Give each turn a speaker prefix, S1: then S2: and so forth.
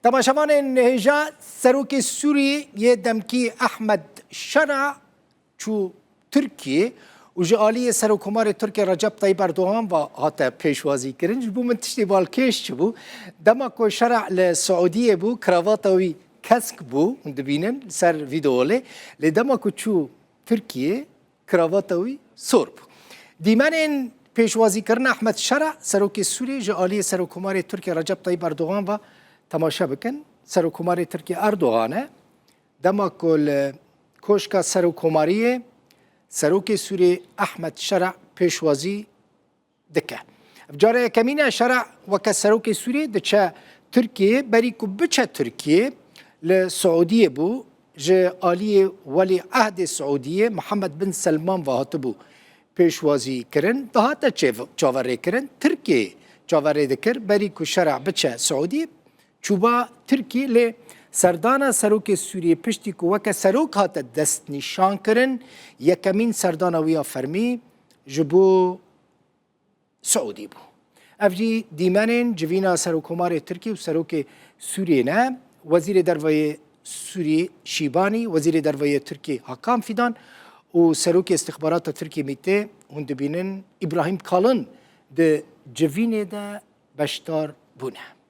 S1: تماشاوان هجا سروک سوری یه دمکی احمد شرع چو ترکیه و جالی سروکمار ترکیه رجب طیب اردوغان و هاتا پیشوازی کرن جبو من تشتی بالکش چبو دما کو شرع لسعودیه بو کراواتاوی کسک بو دبینن سر ویدئوله لدما کو چو ترکیه کراواتاوی سور بو دیمن پیشوازی کردن احمد شرع سروک سوری جالی سروکمار ترکیه رجب طیب اردوغان و تماشا بکن سروکماری ترکیه اردوغانه دما کل کوشکا سروکماریه سروک سوری احمد شرع پیشوازی دکه بجاره کمینه شرع وکا سروک سوری دچه ترکیه بری کو بچه ترکیه لسعودیه بو جه آلی ولی عهد سعودیه محمد بن سلمان و هاتبو پیشوازی کرن دهاتا چاوره کرن ترکیه چاوره دکر بری کو شرع بچه سعودیه چوبا ترکیه لی سردانا سروک سوریه پشتی که وکه سروک هات دست نشان کرن یکمین سردانا ویا فرمی جبو سعودی بو افجی دیمانین جوینا سروکمار ترکیه و سروک سوریه نه وزیر دروی سوریه شیبانی وزیر دروی ترکیه حکام فیدان و سروک استخبارات ترکیه میته هند بینن ابراهیم کالن ده جوینه ده بشتار بونه